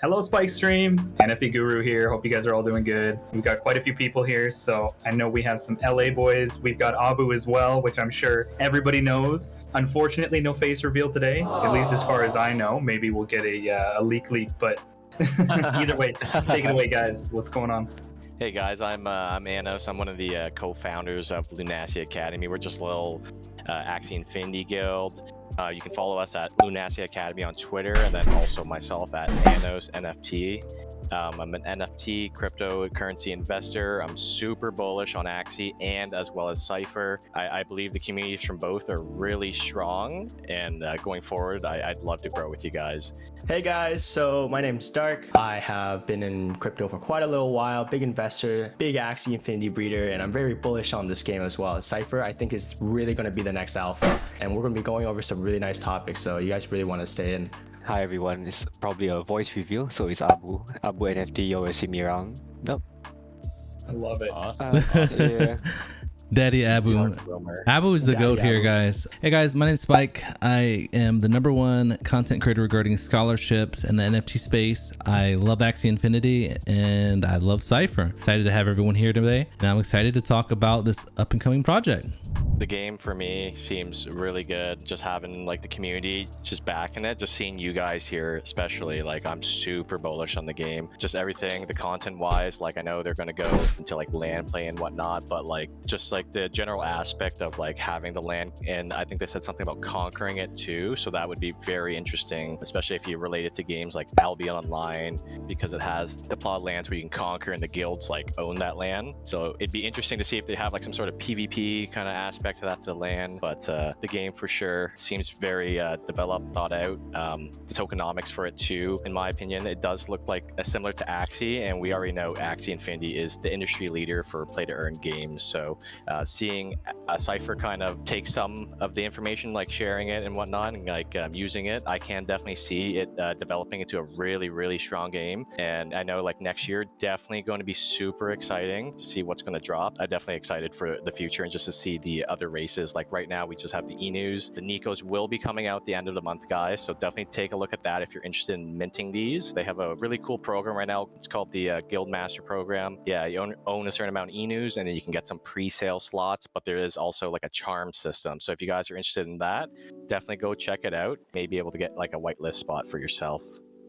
Hello, Spike Stream. NFT Guru here. Hope you guys are all doing good. We've got quite a few people here, so I know we have some LA boys. We've got Abu as well, which I'm sure everybody knows. Unfortunately, no face reveal today, at least as far as I know. Maybe we'll get a leak, but either way, take it away, guys. What's going on? Hey guys, I'm Anos. I'm one of the co-founders of LunaciaAcademy. We're just a little Axie Infinity guild. You can follow us at LunaciaAcademy on Twitter, and then also myself at Anos NFT. I'm an NFT cryptocurrency investor. I'm super bullish on Axie and as well as Sipher. I believe the communities from both are really strong, and going forward, I'd love to grow with you guys. Hey guys, so my name's Stark. I have been in crypto for quite a little while, big investor, big Axie Infinity breeder, and I'm very bullish on this game as well. Sipher, I think, is really going to be the next alpha, and we're going to be going over some really nice topics, so you guys really want to stay in. Hi everyone, it's probably a voice review, so it's Abu NFT. You always see me around. Nope. I love it. Awesome. Yeah. Daddy Abu. Abu is the Daddy goat here, Abu. guys. Hey guys, my name's Spike. I am the #1 content creator regarding scholarships in the NFT space. I love Axie Infinity and I love Sipher. Excited to have everyone here today, and I'm excited to talk about this up and coming project. The game for me seems really good. Just having like the community just backing it, just seeing you guys here, especially, like I'm super bullish on the game. Just everything, the content wise, like I know they're gonna go into like land play and whatnot, but like just like the general aspect of like having the land, and I think they said something about conquering it too. So that would be very interesting, especially if you relate it to games like Albion Online, because it has the plot lands where you can conquer and the guilds like own that land. So it'd be interesting to see if they have like some sort of PvP kind of aspect to that to the land, but the game for sure seems very developed, thought out. The tokenomics for it too, in my opinion, it does look like similar to Axie, and we already know Axie Infinity is the industry leader for play-to-earn games. So seeing Sipher kind of take some of the information, like sharing it and whatnot, and like using it, I can definitely see it developing into a really strong game. And I know like next year definitely going to be super exciting to see what's going to drop. I'm definitely excited for the future and just to see the other races. Like right now we just have the E-News. The Nikos will be coming out the end of the month, guys, so definitely take a look at that if you're interested in minting these. They have a really cool program right now. It's called the Guild Master program. Yeah, you own a certain amount of E-News, and then you can get some pre-sale slots, but there is also like a charm system. So if you guys are interested in that, definitely go check it out. Maybe able to get like a whitelist spot for yourself.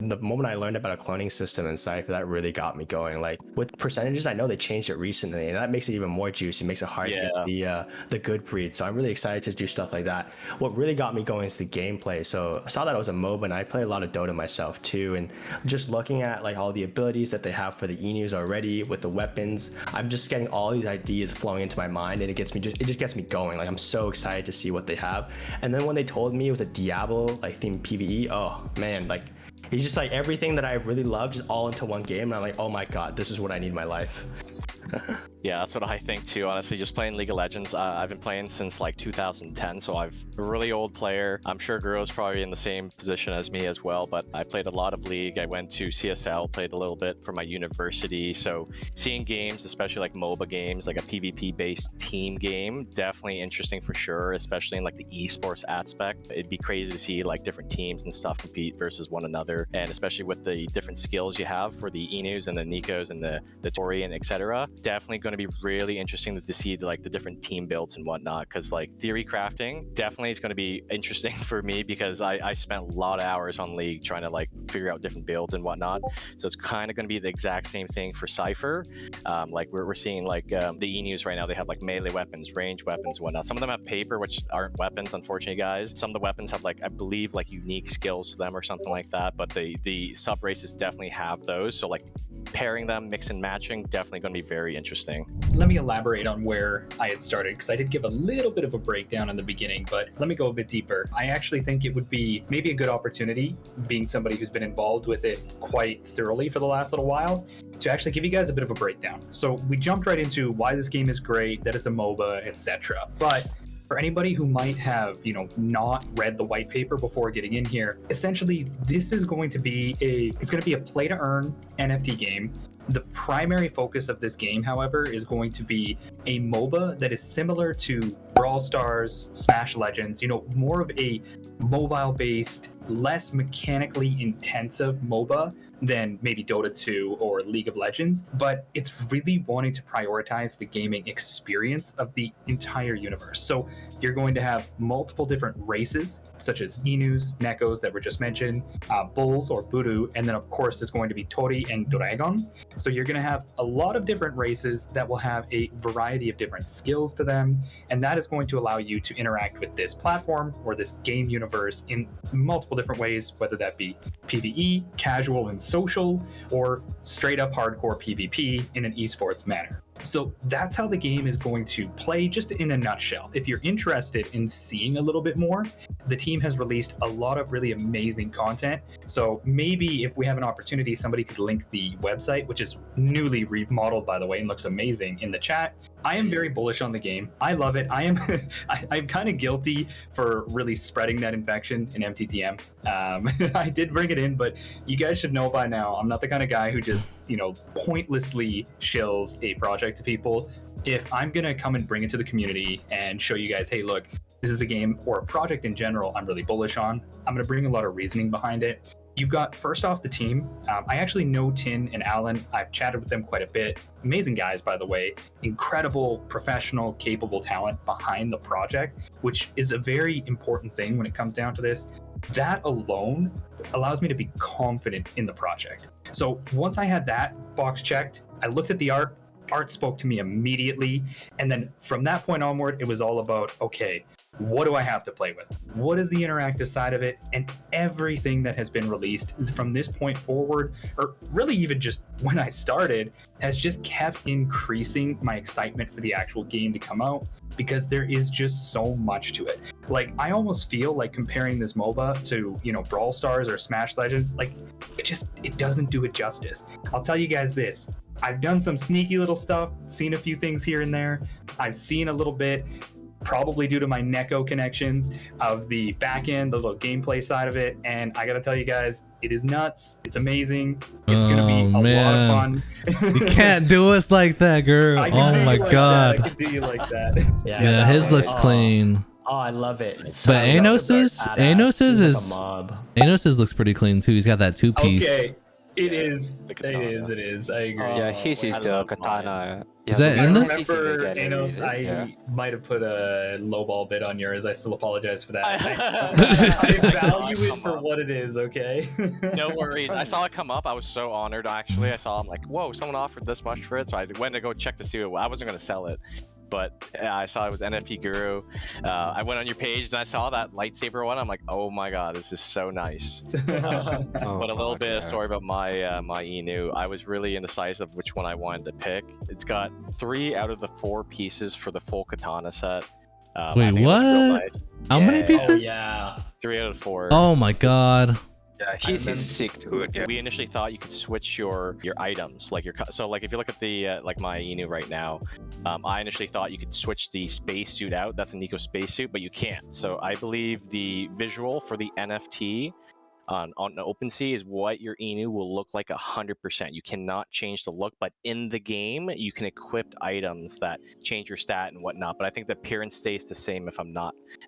The moment I learned about a cloning system in Sipher, that really got me going. Like with percentages, I know they changed it recently, and that makes it even more juicy. It makes it hard to get the good breed. So I'm really excited to do stuff like that. What really got me going is the gameplay. So I saw that it was a MOBA, and I play a lot of Dota myself too. And just looking at like all the abilities that they have for the E-News already with the weapons, I'm just getting all these ideas flowing into my mind, and it just gets me going. Like I'm so excited to see what they have. And then when they told me it was a Diablo like themed PvE, oh man, like it's just like everything that I really love just all into one game, and I'm like, oh my god, this is what I need in my life. Yeah, that's what I think too, honestly. Just playing League of Legends, I've been playing since like 2010, so I'm a really old player. I'm sure Guru's probably in the same position as me as well, but I played a lot of League. I went to CSL, played a little bit for my university, so seeing games, especially like MOBA games, like a PvP based team game, definitely interesting for sure, especially in like the esports aspect. It'd be crazy to see like different teams and stuff compete versus one another, and especially with the different skills you have for the E-News and the Nikos and the Tori and etc. Definitely going to be really interesting to see like the different team builds and whatnot, because like theory crafting definitely is going to be interesting for me, because I spent a lot of hours on League trying to like figure out different builds and whatnot. So it's kind of going to be the exact same thing for Sipher. Like we're seeing like the E-News right now, they have like melee weapons, range weapons and whatnot. Some of them have paper, which aren't weapons, unfortunately, guys. Some of the weapons have like, I believe, like unique skills to them or something like that, but the sub races definitely have those. So like pairing them, mix and matching, definitely going to be very interesting. Let me elaborate on where I had started, because I did give a little bit of a breakdown in the beginning, but let me go a bit deeper. I actually think it would be maybe a good opportunity, being somebody who's been involved with it quite thoroughly for the last little while, to actually give you guys a bit of a breakdown. So we jumped right into why this game is great, that it's a MOBA, etc. But for anybody who might have, not read the white paper before getting in here, essentially this is going to be a play-to-earn NFT game. The primary focus of this game, however, is going to be a MOBA that is similar to Brawl Stars, Smash Legends, more of a mobile-based, less mechanically intensive MOBA than maybe Dota 2 or League of Legends, but it's really wanting to prioritize the gaming experience of the entire universe. So you're going to have multiple different races, such as Inus, Nekos that were just mentioned, Bulls or Buru, and then of course there's going to be Tori and Dragon. So you're going to have a lot of different races that will have a variety of different skills to them, and that is going to allow you to interact with this platform or this game universe in multiple different ways, whether that be PvE, casual and social, or straight up hardcore PvP in an esports manner. So that's how the game is going to play, just in a nutshell. If you're interested in seeing a little bit more, the team has released a lot of really amazing content. So maybe if we have an opportunity, somebody could link the website, which is newly remodeled, by the way, and looks amazing, in the chat. I am very bullish on the game. I love it. I'm kind of guilty for really spreading that infection in MTTM. I did bring it in, but you guys should know by now, I'm not the kind of guy who just, pointlessly shills a project to people. If I'm going to come and bring it to the community and show you guys, hey, look, this is a game or a project in general I'm really bullish on, I'm going to bring a lot of reasoning behind it. You've got, first off, the team. I actually know Tin and Alan. I've chatted with them quite a bit. Amazing guys, by the way. Incredible, professional, capable talent behind the project, which is a very important thing when it comes down to this. That alone allows me to be confident in the project. So once I had that box checked, I looked at the art. Art spoke to me immediately. And then from that point onward, it was all about, okay, what do I have to play with? What is the interactive side of it? And everything that has been released from this point forward, or really even just when I started, has just kept increasing my excitement for the actual game to come out, because there is just so much to it. Like, I almost feel like comparing this MOBA to, Brawl Stars or Smash Legends, like, it doesn't do it justice. I'll tell you guys this. I've done some sneaky little stuff, seen a few things here and there. I've seen a little bit, probably due to my Neko connections, of the back end, the little gameplay side of it. And I gotta tell you guys, it is nuts. It's amazing. It's gonna be a lot of fun. You can't do us like that, girl. Oh my god. I can do you like that. Yeah, his looks clean. Oh, I love it. But Anos's is a mob. Anos's looks pretty clean too. He's got that 2-piece. Okay. It is. It is. I agree. Yeah, his is the katana. Is that in this? I remember, Anos, I might have put a lowball bid on yours. I still apologize for that. I value it for what it is, okay? No worries. I saw it come up. I was so honored, actually. I saw him like, whoa, someone offered this much for it. So I went to go check to see what I wasn't going to sell it. But I saw it was NFT Guru. I went on your page and I saw that lightsaber one. I'm like, oh my god, this is so nice. But a little bit of story about my my Inu. I was really indecisive of which one I wanted to pick. It's got 3 out of the 4 pieces for the full katana set. Wait, what? Nice. How many pieces? Oh, yeah. 3 out of 4. Oh my god. Yeah, his is sick too. Yeah. We initially thought you could switch your items, like like if you look at the like my Inu right now, I initially thought you could switch the spacesuit out. That's a Nico spacesuit, but you can't. So I believe the visual for the NFT on OpenSea is what your Inu will look like 100%. You cannot change the look, but in the game you can equip items that change your stat and whatnot. But I think the appearance stays the same the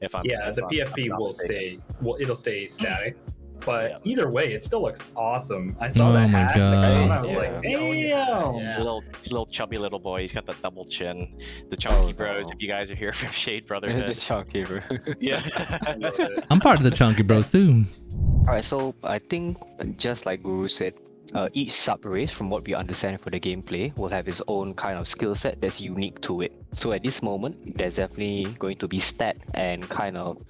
PFP will stay. Well, it'll stay static. But either way, it still looks awesome. I saw that hat. God. I was like, damn. He's a little chubby little boy. He's got that double chin. The Chunky Bros, if you guys are here from Shade Brotherhood. The Chunky Bro. Yeah. I'm part of the Chunky Bros too. Alright, so I think just like Guru said, each sub-race, from what we understand for the gameplay, will have its own kind of skill set that's unique to it. So at this moment, there's definitely going to be stat and kind of,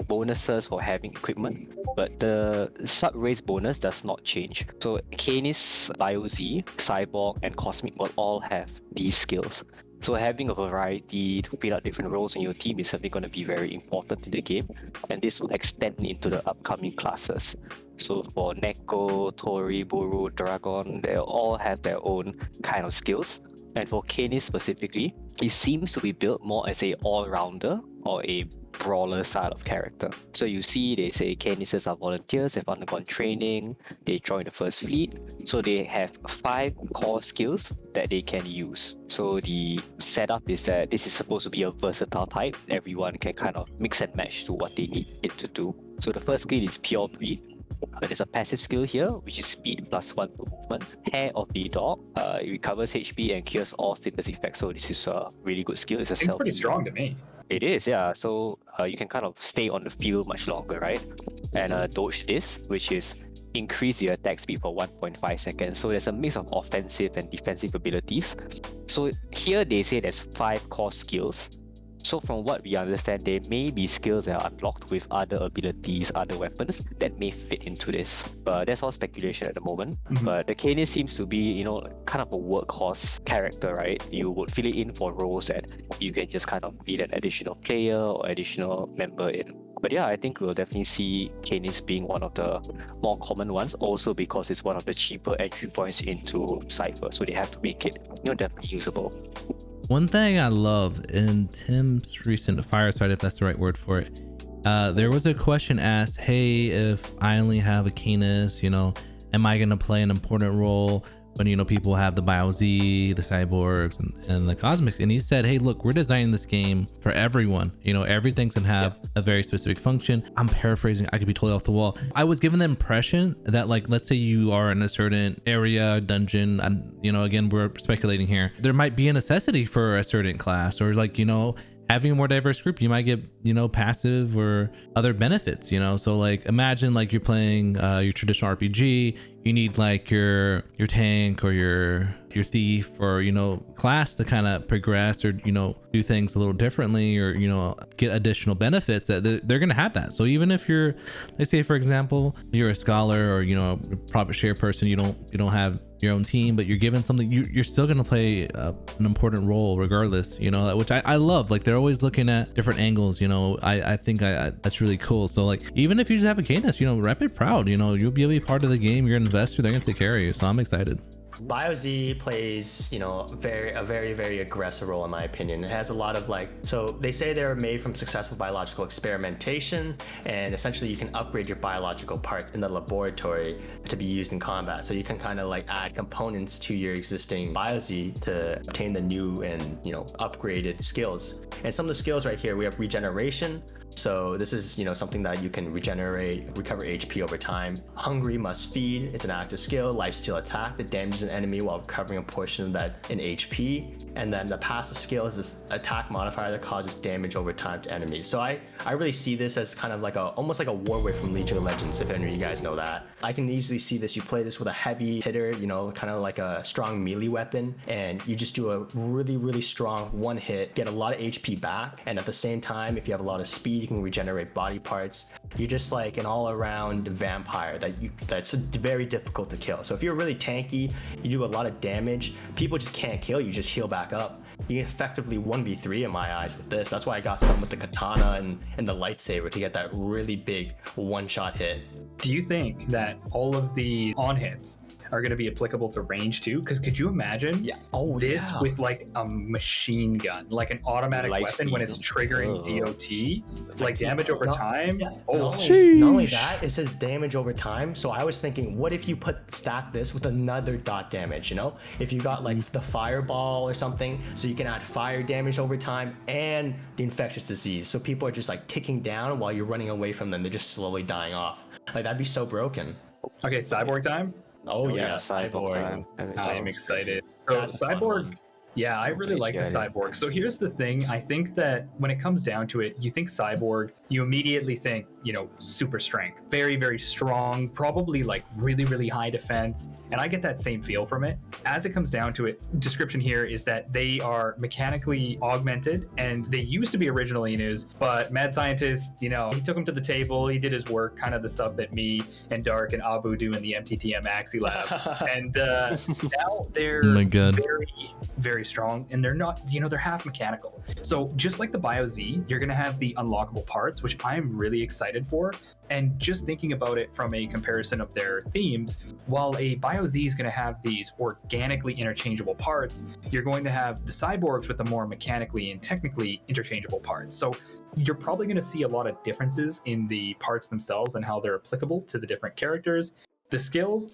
bonuses for having equipment. But the sub-race bonus does not change. So Canis, Bioz, Cyborg, and Cosmic will all have these skills. So having a variety to fill out different roles in your team is certainly going to be very important in the game, and this will extend into the upcoming classes. So for Neko, Tori, Buru, Dragon, they all have their own kind of skills. And for Canis specifically, it seems to be built more as a all-rounder or a brawler style of character. So you see, they say Canises are volunteers, they've undergone training, they join the first fleet, so they have 5 core skills that they can use. So the setup is that this is supposed to be a versatile type. Everyone can kind of mix and match to what they need it to do. So the first skill is Pure Breed. There's a passive skill here, which is speed +1 to movement. Hair of the dog, it recovers HP and cures all status effects. So this is a really good skill. It's a It's pretty strong to me. It is, yeah. So you can kind of stay on the field much longer, right? And dodge this, which is increase your attack speed for 1.5 seconds. So there's a mix of offensive and defensive abilities. So here they say there's 5 core skills. So from what we understand, there may be skills that are unlocked with other abilities, other weapons that may fit into this. But that's all speculation at the moment. But the Canis seems to be, kind of a workhorse character, right? You would fill it in for roles that you can just kind of be an additional player or additional member in. But yeah, I think we'll definitely see Canis being one of the more common ones, also because it's one of the cheaper entry points into Cypher. So they have to make it, definitely usable. One thing I love in Tim's recent fireside, if that's the right word for it, there was a question asked, hey, if I only have a Canis, am I going to play an important role when, people have the Bioz, the Cyborgs, and the Cosmics? And he said, hey, look, we're designing this game for everyone. Everything's going to have a very specific function. I'm paraphrasing. I could be totally off the wall. I was given the impression that, like, let's say you are in a certain area, dungeon, and, again, we're speculating here. There might be a necessity for a certain class, or like, having a more diverse group, you might get, passive or other benefits, so like imagine like you're playing your traditional RPG, you need like your tank or your thief or class to kind of progress or do things a little differently or get additional benefits that they're gonna have that. So even if you're, let's say for example, you're a scholar or a profit share person, you don't have your own team, but you're given something, you're still going to play an important role regardless, which I love. Like they're always looking at different angles, I think that's really cool. So like even if you just have a Canis, rep it proud, you'll be able to be part of the game, you're an investor, they're going to take care of you. So I'm excited. Bioz plays, a very, very aggressive role in my opinion. It has a lot of so they say they're made from successful biological experimentation, and essentially you can upgrade your biological parts in the laboratory to be used in combat. So you can kind of add components to your existing Bioz to obtain the new and, upgraded skills. And some of the skills right here, we have regeneration. So this is, something that you can recover HP over time. Hungry must feed, it's an active skill. Lifesteal attack that damages an enemy while recovering a portion of that in HP. And then the passive skill is this attack modifier that causes damage over time to enemies. So I really see this as kind of almost like a Warwick from League of Legends, if any of you guys know that. I can easily see this, you play this with a heavy hitter, kind of like a strong melee weapon, and you just do a really, really strong one hit, get a lot of HP back, and at the same time, if you have a lot of speed, you can regenerate body parts. You're just like an all-around vampire that's very difficult to kill. So if you're really tanky, you do a lot of damage, people just can't kill you, just heal back up. You can effectively 1v3 in my eyes with this. That's why I got some with the katana and the lightsaber to get that really big one-shot hit. Do you think that all of the on hits are going to be applicable to range too? Because could you imagine this with like a machine gun, like an automatic weapon when it's triggering DOT? It's like damage over time. Yeah. Not only that, it says damage over time. So I was thinking, what if you stack this with another dot damage? If you got like the fireball or something, so you can add fire damage over time and the infectious disease. So people are just like ticking down while you're running away from them. They're just slowly dying off. Like that'd be so broken. Okay, Cyborg time. Oh yeah, Cyborg. I am excited. So Cyborg, yeah, I really like the Cyborg. So here's the thing. I think that when it comes down to it, you think Cyborg, you immediately think, super strength. Very, very strong, probably like really, really high defense. And I get that same feel from it. As it comes down to it, description here is that they are mechanically augmented, and they used to be originally news, but Mad Scientist, he took them to the table, he did his work, kind of the stuff that me and Dark and Abu do in the MTTM Axie Lab. And now they're very, very strong, and they're not, they're half mechanical. So just like the Bioz, you're going to have the unlockable parts, which I'm really excited for. And just thinking about it from a comparison of their themes, while a Bioz is going to have these organically interchangeable parts, you're going to have the Cyborgs with the more mechanically and technically interchangeable parts. So you're probably going to see a lot of differences in the parts themselves and how they're applicable to the different characters. The skills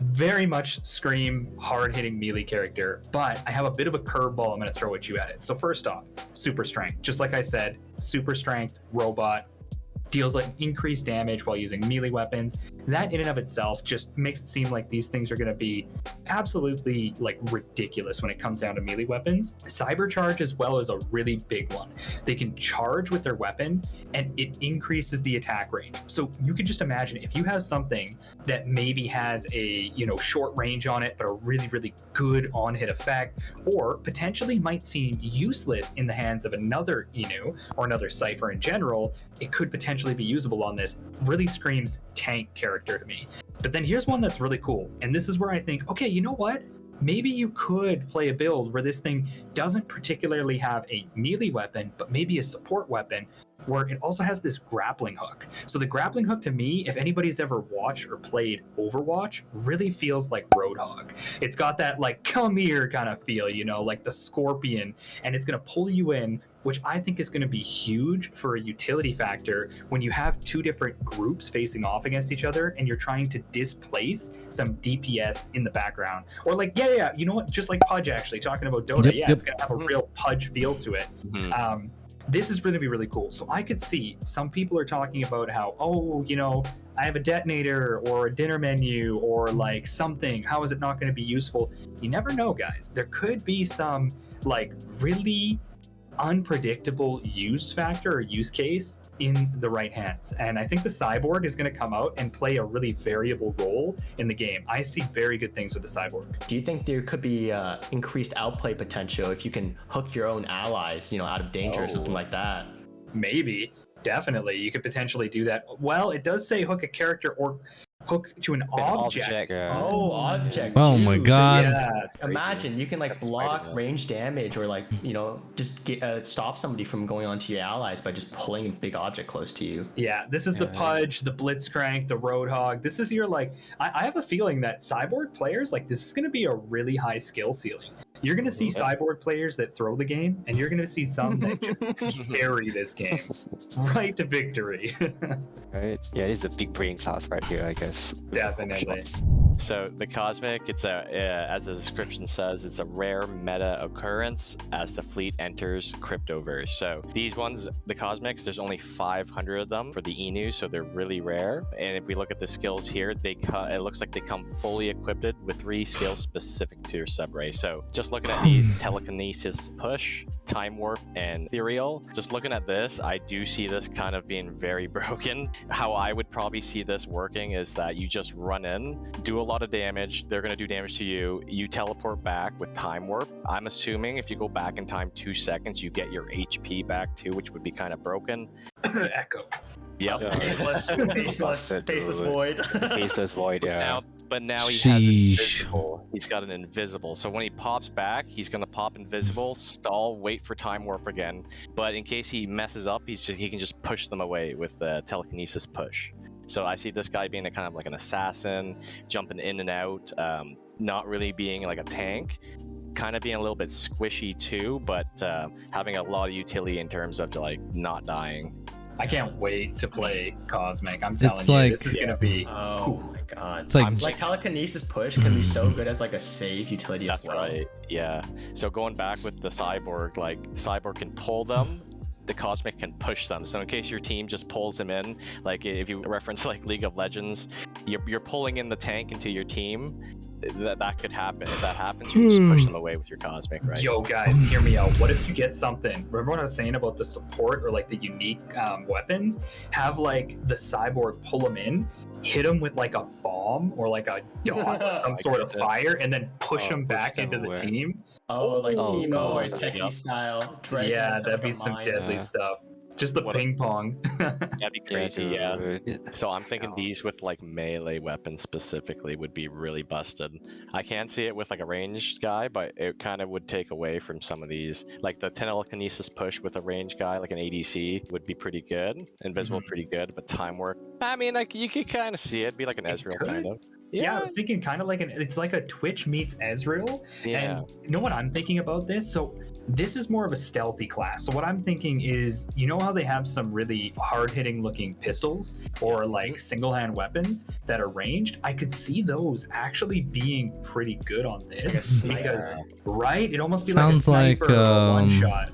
very much scream hard-hitting melee character, but I have a bit of a curveball I'm going to throw at you at it. So first off, super strength. Just like I said, super strength, robot, deals like increased damage while using melee weapons. That in and of itself just makes it seem like these things are going to be absolutely like ridiculous when it comes down to melee weapons. Cybercharge as well is a really big one. They can charge with their weapon and it increases the attack range. So you can just imagine if you have something that maybe has a, you know, short range on it, but a really, really good on-hit effect, or potentially might seem useless in the hands of another Inu or another Sipher in general, it could potentially be usable on this. Really screams tank character to me. But then here's one that's really cool. And this is where I think, okay, you know what? Maybe you could play a build where this thing doesn't particularly have a melee weapon, but maybe a support weapon, where it also has this grappling hook. So the grappling hook to me, if anybody's ever watched or played Overwatch, really feels like Roadhog. It's got that like come here kind of feel, you know, like the scorpion, and it's going to pull you in, which I think is going to be huge for a utility factor when you have two different groups facing off against each other and you're trying to displace some DPS in the background. Or like, yeah, you know what? Just like Pudge actually, talking about Dota, it's going to have a real Pudge feel to it. This is going to be really cool. So I could see some people are talking about how, oh, you know, I have a detonator or a dinner menu or like something. How is it not going to be useful? You never know, guys. There could be some like really unpredictable use factor or use case in the right hands. And I think the Cyborg is going to come out and play a really variable role in the game. I see very good things with the Cyborg. Do you think there could be increased outplay potential if you can hook your own allies, you know, out of danger or something like that? Maybe. Definitely. You could potentially do that. Well, it does say hook a character or hook to an object. Oh, object. Oh too. my god. So, yeah. Imagine you can like block range damage or like, you know, just stop somebody from going onto your allies by just pulling a big object close to you. Yeah, this is the Pudge, the Blitzcrank, the Roadhog. This is your like, I have a feeling that Cyborg players, like this is going to be a really high skill ceiling. You're going to see Cyborg players that throw the game, and you're going to see some that just carry this game right to victory. Right? Yeah, it's a big brain class right here, I guess. Definitely. So the Cosmic, it's as the description says, it's a rare meta occurrence as the fleet enters Cryptoverse. So these ones, the Cosmics, there's only 500 of them for the Inu, so they're really rare. And if we look at the skills here, it looks like they come fully equipped with 3 skills specific to your subrace. So just looking at these, telekinesis push, time warp, and ethereal. Just looking at this, I do see this kind of being very broken. How I would probably see this working is that you just run in, do a lot of damage, they're going to do damage to you, you teleport back with time warp. I'm assuming if you go back in time 2 seconds, you get your HP back too, which would be kind of broken. Echo. Yep. Faceless void. Faceless void, yeah. But now he has invisible. He's got an invisible. So when he pops back, he's going to pop invisible, stall, wait for time warp again. But in case he messes up, he can just push them away with the telekinesis push. So I see this guy being a kind of like an assassin, jumping in and out, not really being like a tank, kind of being a little bit squishy too, but having a lot of utility in terms of like not dying. I can't wait to play Cosmic. I'm telling you, this is going to be... Oh my god. It's like telekinesis push can be so good as like a save utility as well. That's right, yeah. So going back with the Cyborg, like Cyborg can pull them, the Cosmic can push them. So in case your team just pulls him in, like if you reference like League of Legends, you're pulling in the tank into your team, that could happen. If that happens, you just push them away with your Cosmic, right? Yo, guys, hear me out. What if you get something? Remember what I was saying about the support or like the unique weapons? Have like the Cyborg pull them in, hit them with like a bomb or like a dot or some sort of fire, and then push them back into the team. Oh, like Teemo or God. Techie style. Yeah, that'd be some deadly stuff. Just the ping pong. That'd be crazy, yeah. So I'm thinking these with like melee weapons specifically would be really busted. I can see it with like a ranged guy, but it kind of would take away from some of these. Like the telekinesis push with a ranged guy, like an ADC, would be pretty good. Invisible, pretty good, but time work. I mean, like you could kind of see it, be like an Ezreal kind of. Yeah, I was thinking kind of like it's like a Twitch meets Ezreal. Yeah. And you know what I'm thinking about this? So this is more of a stealthy class. So what I'm thinking is, you know how they have some really hard-hitting looking pistols or like single-hand weapons that are ranged? I could see those actually being pretty good on this. Because, right? It almost be Sounds like a sniper or a one-shot.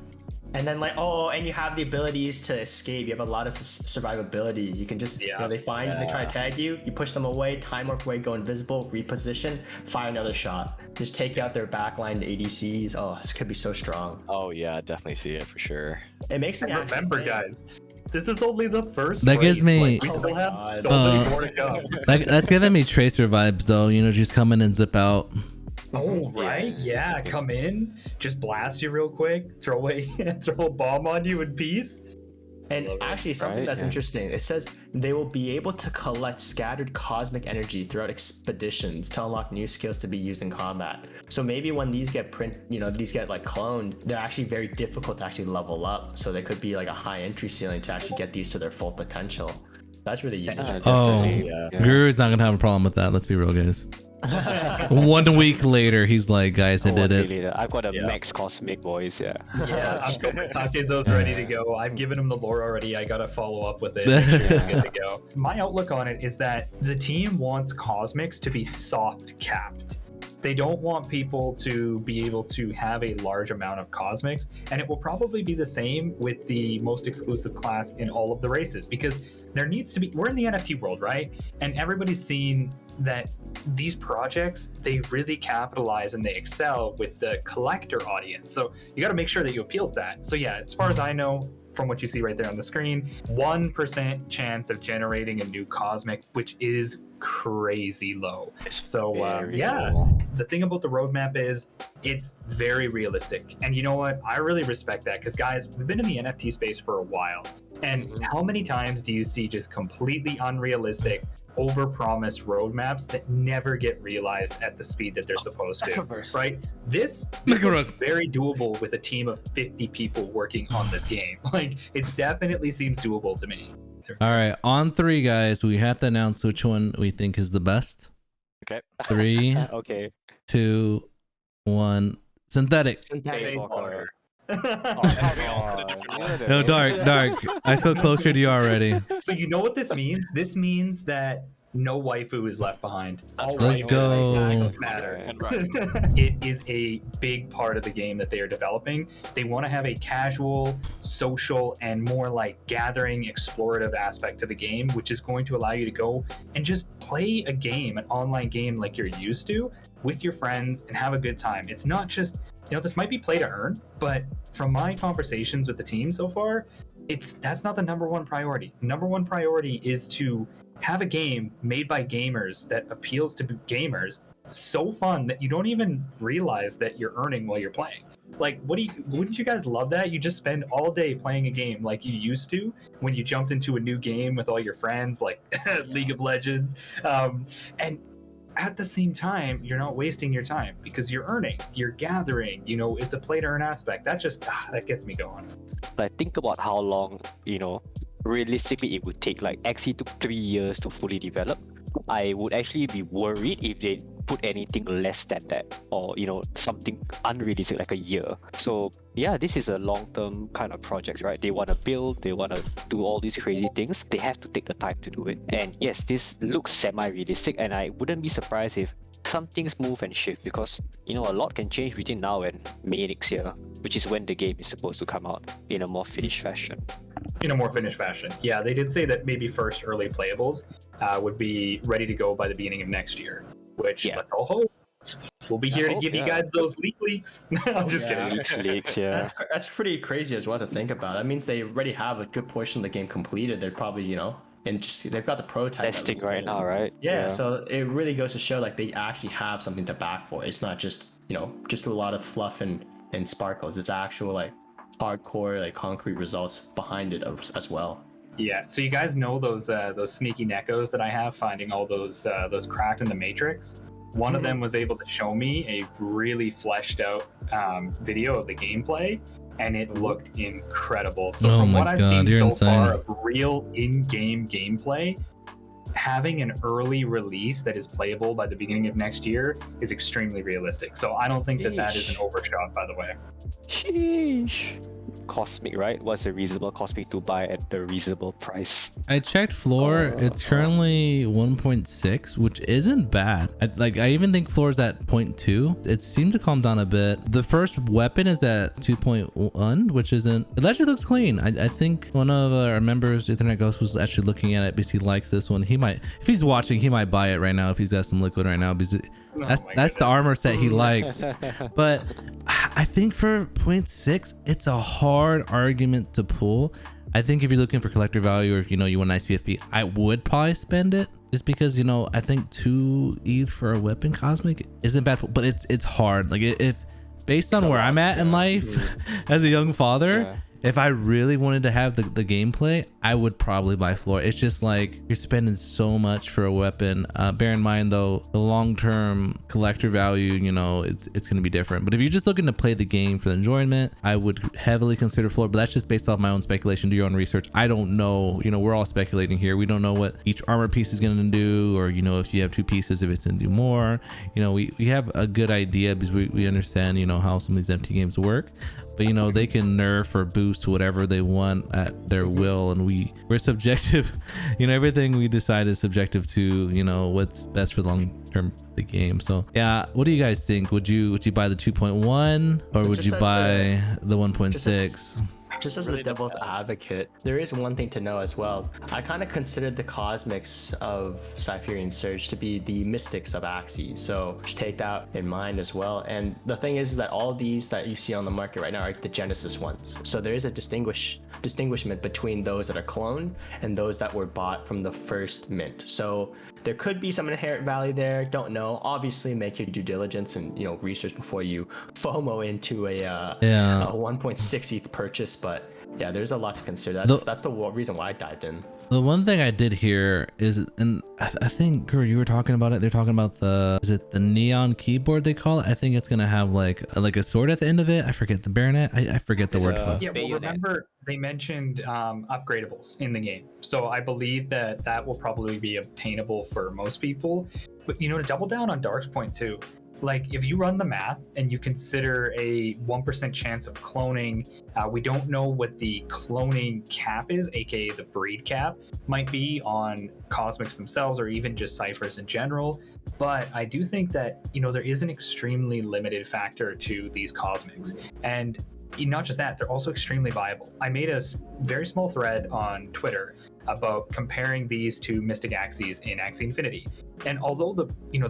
And then and you have the abilities to escape. You have a lot of survivability. You can just, they try to tag you, you push them away, time warp away, go invisible, reposition, fire another shot. Just take out their backline, the ADCs. Oh, this could be so strong. Oh yeah, definitely see it for sure. It makes me remember, guys. This is only the first That gives race. me- we still have so many more to go. That's giving me Tracer vibes though. Just come in and zip out. Oh right, yeah. Come in, just blast you real quick, throw a bomb on you in peace. And actually, something that's interesting, it says they will be able to collect scattered cosmic energy throughout expeditions to unlock new skills to be used in combat. So maybe when these get cloned, they're actually very difficult to actually level up. So there could be like a high entry ceiling to actually get these to their full potential. That's really unique. Guru's not gonna have a problem with that. Let's be real, guys. 1 week later, he's like, guys, I did it. I've got a max cosmic, boys. Yeah, I've got my Takezo's ready to go. I've given him the lore already. I gotta follow up with it. Make sure it's good to go. My outlook on it is that the team wants cosmics to be soft capped. They don't want people to be able to have a large amount of cosmics, and it will probably be the same with the most exclusive class in all of the races, because there needs to be, we're in the NFT world, right? And everybody's seen that these projects, they really capitalize and they excel with the collector audience. So you got to make sure that you appeal to that. So yeah, as far as I know, from what you see right there on the screen, 1% chance of generating a new cosmic, which is crazy low. So the thing about the roadmap is it's very realistic. And you know what? I really respect that, because guys, we've been in the NFT space for a while. And how many times do you see just completely unrealistic, over-promised roadmaps that never get realized at the speed that they're supposed to, right? This is very doable with a team of 50 people working on this game. Like, it definitely seems doable to me. All right, on 3, guys, we have to announce which one we think is the best. Okay. 3, okay. 2, 1. Synthetic. No, dark. I feel closer to you already. So you know what this means? This means that no waifu is left behind. Let's go. Matter. It is a big part of the game that they are developing. They want to have a casual, social, and more like gathering, explorative aspect to the game, which is going to allow you to go and just play a game, an online game like you're used to, with your friends and have a good time. It's not just, this might be play to earn, but from my conversations with the team so far, that's not the number one priority. Number one priority is to have a game made by gamers that appeals to gamers, so fun that you don't even realize that you're earning while you're playing. Like, wouldn't you guys love that? You just spend all day playing a game like you used to when you jumped into a new game with all your friends, like League of Legends, and at the same time, you're not wasting your time because you're earning, you're gathering, it's a play to earn aspect. That just, that gets me going. Like, think about how long, realistically it would take. Like, Xe took 3 years to fully develop. I would actually be worried if they put anything less than that, or something unrealistic like a year. So yeah, this is a long-term kind of project, right? They want to build, they want to do all these crazy things. They have to take the time to do it. And yes, this looks semi-realistic, and I wouldn't be surprised if some things move and shift, because a lot can change between now and May next year, which is when the game is supposed to come out in a more finished fashion. Yeah, they did say that maybe first early playables would be ready to go by the beginning of next year, which let's all hope. We'll be here to give you guys those leaks. I'm just kidding. Leaks, yeah. That's pretty crazy as well to think about. That means they already have a good portion of the game completed. They're probably, and just they've got the prototype testing right now, right? Yeah, so it really goes to show like they actually have something to back for. It's not just just a lot of fluff and sparkles. It's actual like hardcore, like concrete results behind it as well. Yeah, so you guys know those sneaky neckos that I have finding all those cracks in the matrix. One of them was able to show me a really fleshed out video of the gameplay, and it looked incredible. So from what I've seen so far of real in-game gameplay, having an early release that is playable by the beginning of next year is extremely realistic. So I don't think that is an overshot, by the way. Sheesh. Cosmic, right? What's a reasonable Cosmic to buy at the reasonable price? I checked floor. It's currently 1.6, which isn't bad. I even think floor is at 0.2. It seemed to calm down a bit. The first weapon is at 2.1, which isn't. It actually looks clean. I think one of our members, Ethernet Ghost, was actually looking at it because he likes this one. He might, if he's watching, he might buy it right now if he's got some liquid right now, because that's the armor set he likes. But I think for 0.6, it's a hard argument to pull. I think if you're looking for collector value, or if you want a nice PFP, I would probably spend it, just because I think 2 ETH for a weapon cosmic isn't bad, but it's hard. Like, if based on where I'm at in life as a young father, if I really wanted to have the gameplay, I would probably buy floor. It's just like you're spending so much for a weapon. Bear in mind though, the long-term collector value, it's going to be different. But if you're just looking to play the game for the enjoyment, I would heavily consider floor. But that's just based off my own speculation. Do your own research. I don't know. We're all speculating here. We don't know what each armor piece is going to do, or if you have 2 pieces, if it's going to do more. We have a good idea because we understand how some of these MT games work. But they can nerf or boost whatever they want at their will, and we're subjective. Everything we decide is subjective to what's best for the long term of the game. So yeah, what do you guys think? Would you buy the 2.1 or would you buy the 1.6? Just as the devil's advocate, there is one thing to know as well. I kind of considered the cosmics of Cypherian Surge to be the mystics of Axie, so just take that in mind as well. And the thing is that all of these that you see on the market right now are the Genesis ones, so there is a distinguishment between those that are cloned and those that were bought from the first mint. So there could be some inherent value there. Don't know. Obviously, make your due diligence and research before you FOMO into a 1.6 ETH purchase. But yeah, there's a lot to consider. That's the reason why I dived in. The one thing I did hear is, and I think Guru, you were talking about it. They're talking about is it the neon keyboard they call it? I think it's gonna have like a sword at the end of it. I forget the baronet. I forget the word for it. Yeah, well, remember they mentioned upgradables in the game, so I believe that will probably be obtainable for most people. But to double down on Dark's point too, like if you run the math and you consider a 1% chance of cloning, we don't know what the cloning cap is, aka the breed cap, might be on cosmics themselves or even just ciphers in general. But I do think that there is an extremely limited factor to these cosmics, and not just that, they're also extremely viable. I made a very small thread on Twitter about comparing these to Mystic Axies in Axie Infinity. And although the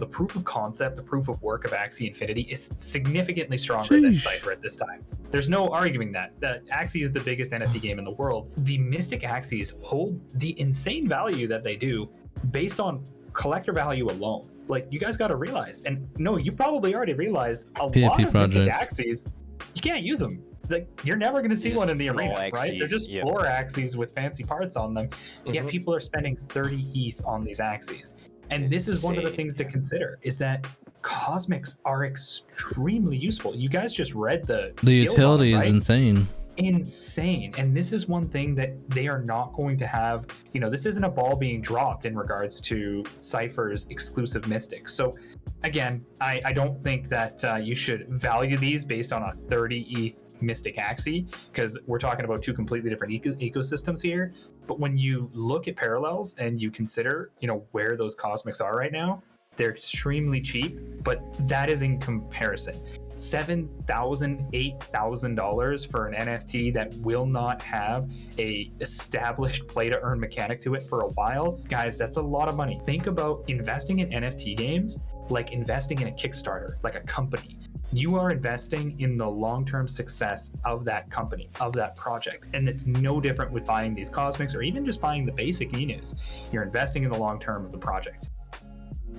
proof of concept, the proof of work of Axie Infinity is significantly stronger than Cypher at this time. There's no arguing that Axie is the biggest NFT game in the world. The Mystic Axies hold the insane value that they do based on collector value alone. Like, you guys got to realize, and no, you probably already realized, a lot of Mystic Axies, you can't use them. Like, you're never going to see one in the arena, Axies, right? They're just floor Axies with fancy parts on them. Yet people are spending 30 ETH on these Axies. And this is one of the things to consider, is that cosmics are extremely useful. You guys just read the utility on them, right? Is insane. And this is one thing that they are not going to have. This isn't a ball being dropped in regards to Cypher's exclusive mystics. So again, I don't think that you should value these based on a 30 ETH Mystic Axie, because we're talking about 2 completely different ecosystems here. But when you look at parallels and you consider where those cosmics are right now, they're extremely cheap, but that is in comparison. $7,000, $8,000 for an NFT that will not have a established play to earn mechanic to it for a while. Guys, that's a lot of money. Think about investing in NFT games like investing in a Kickstarter, like a company. You are investing in the long-term success of that company, of that project. And it's no different with buying these cosmics or even just buying the basic e-news. You're investing in the long-term of the project.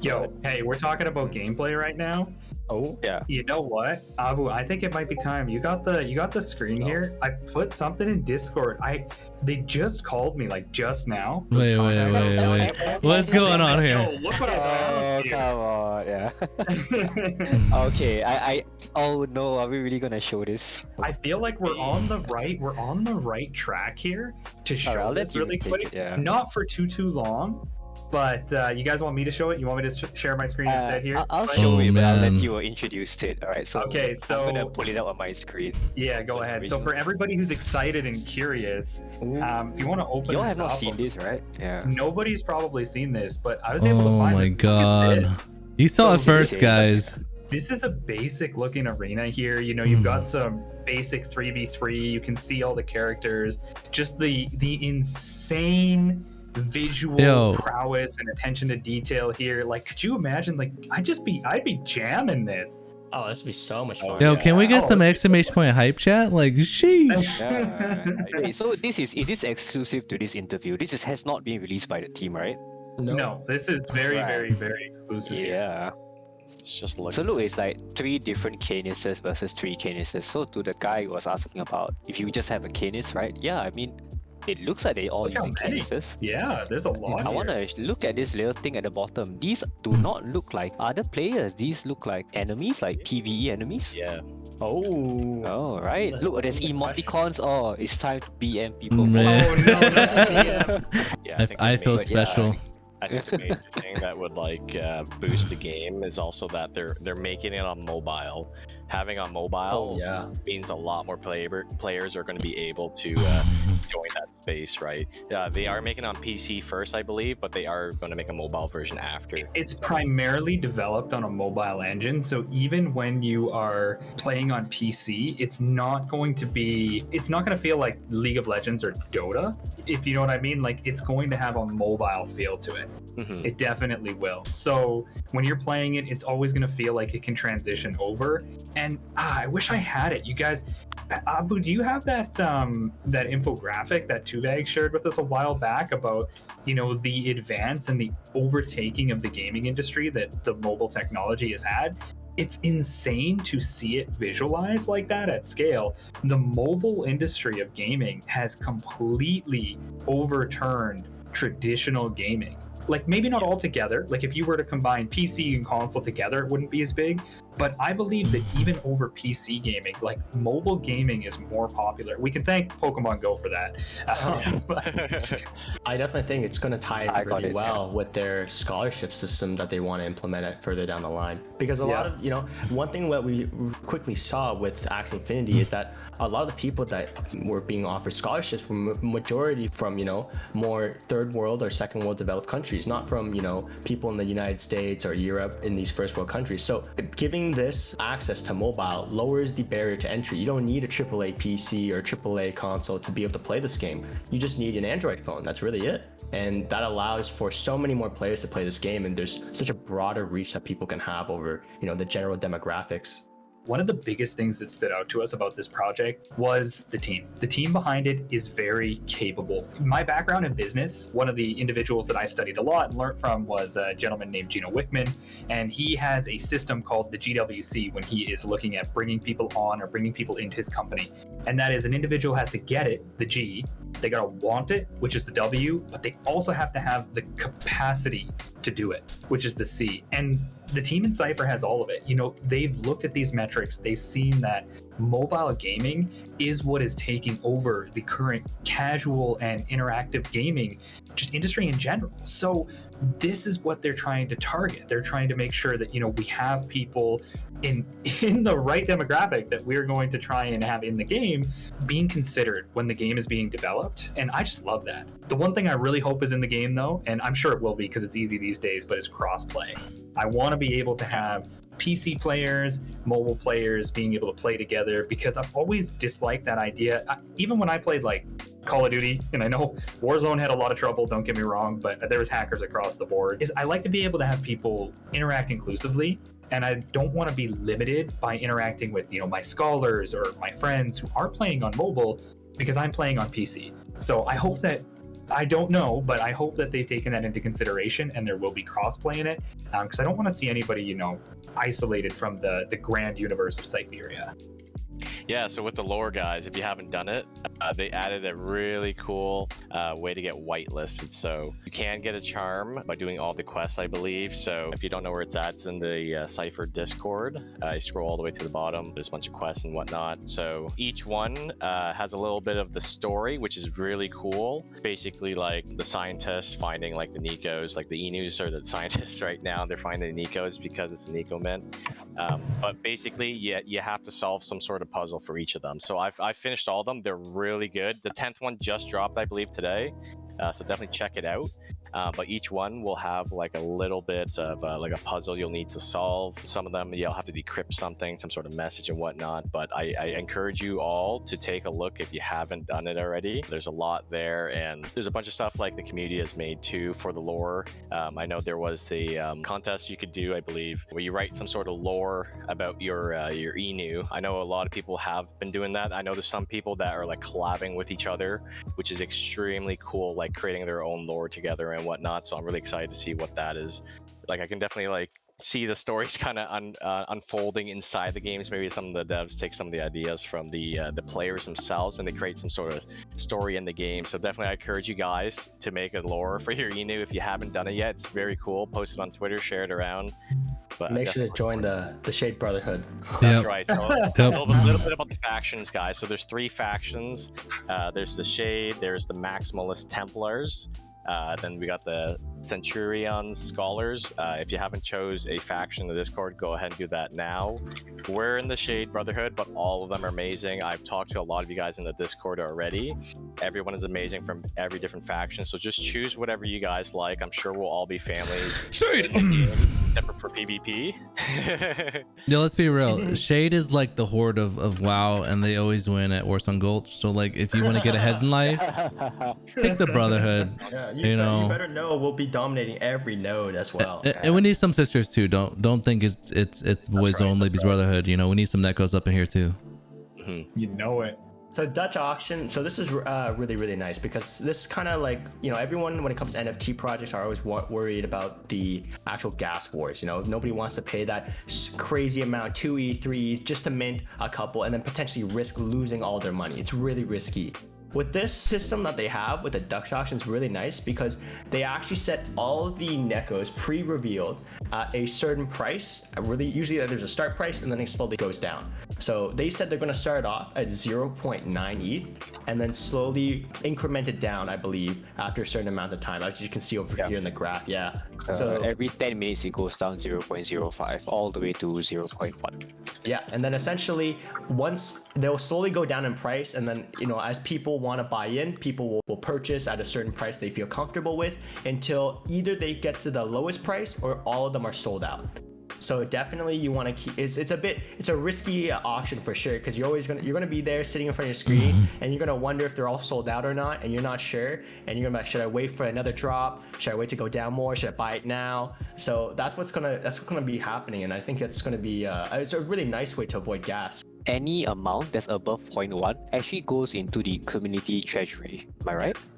Yo, hey, we're talking about gameplay right now. Oh, yeah. You know what, Abu? I think it might be time. You got the screen here. I put something in Discord. They just called me like just now. Wait. What's going on here? Yo, look what I found. Come on, yeah. Okay, oh no, are we really gonna show this? I feel like we're on the right track here to show this really quick. Not for too long, But you guys want me to show it? You want me to share my screen instead here? I'll But- show you, but I'll let man. you introduce it. All right, so Okay, I'm gonna so- pull it up on my screen. Yeah, go ahead. So for everybody who's excited and curious, if you want to open You all this have not up, seen this, right? Yeah. nobody's probably seen this, but I was able to Oh find my this. Look at god. this. You saw So it first, this- guys. This is a basic looking arena here. You know, you've got some basic 3v3. You can see all the characters. Just the insane visual Yo. prowess and attention to detail here. Like, could you imagine? Like, I'd be jamming this. Oh, this would be so much fun. Yo, can we get Oh, some it's- exclamation point hype chat? Like, sheesh. Yeah. Wait, so this is this exclusive to this interview? Has not been released by the team, right? No, this is very, Right. very, very exclusive. Yeah. It's just looking. So look, it's like 3 different canises versus 3 canises. So to the guy who was asking about if you just have a canis, right? Yeah, I mean, it looks like they all Look how using many. canises. Yeah, there's a lot. I here. want to look at this little thing at the bottom. These do not look like other players. These look like enemies, like PvE enemies. Yeah. Oh. Oh, right. That's Look, a there's good question. emoticons. Oh, it's time to BM people. Man. Oh no, not the Yeah. think I the feel main- special. I think the major thing that would like boost the game is also that they're making it on mobile. Having on mobile Oh, yeah. means a lot more players are going to be able to join that space, right? They are making it on PC first, I believe, but they are going to make a mobile version after. It's primarily developed on a mobile engine, so even when you are playing on PC, it's not going to feel like League of Legends or Dota, if you know what I mean. Like, it's going to have a mobile feel to it. Mhm. It definitely will. So when you're playing it, it's always going to feel like it can transition over. And I wish I had it. You guys, Abu, do you have that that infographic that Tuvag shared with us a while back about, you know, the advance and the overtaking of the gaming industry that the mobile technology has had? It's insane to see it visualized like that at scale. The mobile industry of gaming has completely overturned traditional gaming. Like, maybe not all together. Like, if you were to combine PC and console together, it wouldn't be as big. But I believe that even over PC gaming, like, mobile gaming is more popular. We can thank Pokemon Go for that. I definitely think it's going to tie I in got really it, well with their scholarship system that they want to implement it further down the line. Because a lot of, you know, one thing that we quickly saw with Axie Infinity is that a lot of the people that were being offered scholarships were majority from, you know, more third world or second world developed countries, not from, you know, people in the United States or Europe in these first world countries. So giving this access to mobile lowers the barrier to entry. You don't need a AAA PC or AAA console to be able to play this game. You just need an Android phone. That's really it. And that allows for so many more players to play this game, and there's such a broader reach that people can have over, you know, the general demographics. One of the biggest things that stood out to us about this project was the team. The team behind it is very capable. My background in business, one of the individuals that I studied a lot and learned from was a gentleman named Gino Wickman, and he has a system called the GWC when he is looking at bringing people on or bringing people into his company. And that is, an individual has to get it, the G, they gotta want it, which is the W, but they also have to have the capacity to do it, which is the C. And the team in Sipher has all of it. You know, they've looked at these metrics, they've seen that mobile gaming is what is taking over the current casual and interactive gaming just industry in general. So this is what they're trying to target. They're trying to make sure that, you know, we have people in the right demographic that we're going to try and have in the game being considered when the game is being developed. And I just love that. The one thing I really hope is in the game, though, and I'm sure it will be because it's easy these days, but is crossplay. I want to be able to have PC players, mobile players being able to play together, because I've always disliked that idea. Even when I played like Call of Duty, and I know Warzone had a lot of trouble, don't get me wrong, but there was hackers across the board. I like to be able to have people interact inclusively, and I don't want to be limited by interacting with, you know, my scholars or my friends who are playing on mobile because I'm playing on PC. So I hope that, I don't know, but I hope that they've taken that into consideration and there will be crossplay in it, because I don't want to see anybody, you know, isolated from the grand universe of Cypheria. Yeah, so with the lore, guys, if you haven't done it, they added a really cool way to get whitelisted. So you can get a charm by doing all the quests, I believe. So if you don't know where it's at, it's in the Cypher Discord. You scroll all the way to the bottom. There's a bunch of quests and whatnot. So each one has a little bit of the story, which is really cool. Basically, like the scientists finding like the Nicos, like the Enus are the scientists right now. They're finding the Nicos because it's a Nico mint. But basically, you have to solve some sort of puzzle for each of them. So I've finished all of them. They're really good. The 10th one just dropped, I believe, today. So definitely check it out. But each one will have like a little bit of like a puzzle you'll need to solve. Some of them you'll have to decrypt something, some sort of message and whatnot. But I encourage you all to take a look if you haven't done it already. There's a lot there, and there's a bunch of stuff like the community has made too for the lore. I know there was a contest you could do, I believe, where you write some sort of lore about your Enu. I know a lot of people have been doing that. I know there's some people that are like collabing with each other, which is extremely cool, like creating their own lore together and whatnot. So I'm really excited to see what that is. Like I can definitely like see the stories kind of unfolding inside the games. Maybe some of the devs take some of the ideas from the players themselves and they create some sort of story in the game. So definitely I encourage you guys to make a lore for your Enu if you haven't done it yet. It's very cool. Post it on Twitter, share it around. But make sure to join the Shade Brotherhood. That's right. So a little bit about the factions, guys. So there's 3 factions. There's the Shade, there's the Maximalist Templars, then we got the Centurions Scholars. If you haven't chose a faction in the Discord, go ahead and do that now. We're in the Shade Brotherhood, but all of them are amazing. I've talked to a lot of you guys in the Discord already. Everyone is amazing from every different faction, so just choose whatever you guys like. I'm sure we'll all be families. Shade! Except for PvP. Yeah, let's be real. Shade is like the horde of WoW, and they always win at Warsong Gulch. So like, if you want to get ahead in life, pick the Brotherhood. Yeah, you know, you better know we'll be dominating every node as well. And we need some sisters too. Don't think it's boys only. Because Brotherhood. You know, we need some Nekos up in here too. You know it. So Dutch auction, so this is really, really nice because this kind of like, you know, everyone when it comes to NFT projects are always worried about the actual gas wars. You know, nobody wants to pay that crazy amount, 2E, 3E, just to mint a couple and then potentially risk losing all their money. It's really risky. With this system that they have with the Dutch auction is really nice because they actually set all the Nekos pre-revealed at a certain price. Usually there's a start price and then it slowly goes down. So they said they're going to start off at 0.9 ETH and then slowly increment it down, I believe, after a certain amount of time, as you can see over here in the graph. Yeah. So every 10 minutes it goes down 0.05 all the way to 0.1. Yeah, and then essentially once they'll slowly go down in price, and then, you know, as people want to buy in, people will purchase at a certain price they feel comfortable with until either they get to the lowest price or all of them are sold out. So definitely you want to keep, it's a risky auction for sure, because you're gonna be there sitting in front of your screen and you're gonna wonder if they're all sold out or not, and you're not sure, and you're gonna be like, should I wait for another drop? Should I wait to go down more? Should I buy it now? So that's what's gonna be happening, and I think that's gonna be it's a really nice way to avoid gas. Any amount that's above 0.1 actually goes into the community treasury. Am I right?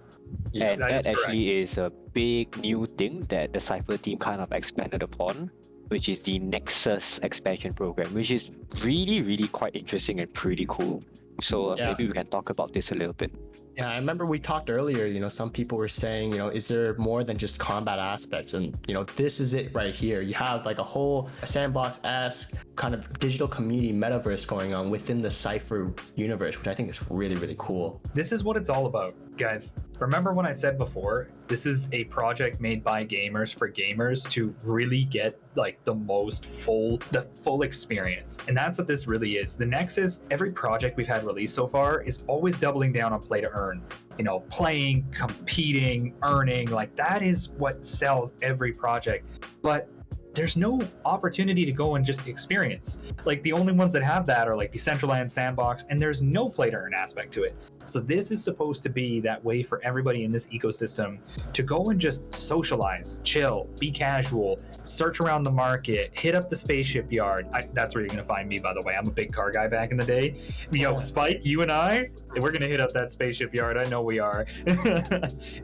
Yeah, and that actually is a big new thing that the Cypher team kind of expanded upon, which is the Nexus expansion program, which is really, really quite interesting and pretty cool. So maybe we can talk about this a little bit. Yeah, I remember we talked earlier, you know, some people were saying, you know, is there more than just combat aspects? And, you know, this is it right here. You have like a whole sandbox-esque kind of digital community metaverse going on within the Cypher universe, which I think is really, really cool. This is what it's all about, guys. Remember when I said before, this is a project made by gamers for gamers to really get like the full experience. And that's what this really is. The Nexus, every project we've had released so far is always doubling down on play to earn. You know, playing, competing, earning, like that is what sells every project. But there's no opportunity to go and just experience. Like the only ones that have that are like Decentraland, Sandbox, and there's no play to earn aspect to it. So this is supposed to be that way for everybody in this ecosystem to go and just socialize, chill, be casual, search around the market, hit up the spaceship yard. That's where you're going to find me, by the way. I'm a big car guy back in the day. You know, Spike, you and I, we're going to hit up that spaceship yard. I know we are.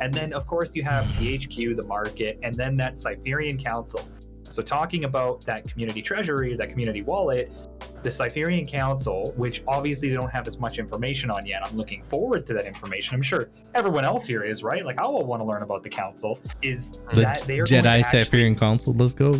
And then, of course, you have the HQ, the market, and then that Cypherian Council. So talking about that community treasury, that community wallet, The Cypherian Council, which obviously they don't have as much information on yet. I'm looking forward to that information. I'm sure everyone else here is, right? Like, I will want to learn about the council. Is The that they are Jedi Cypherian Council. Let's go.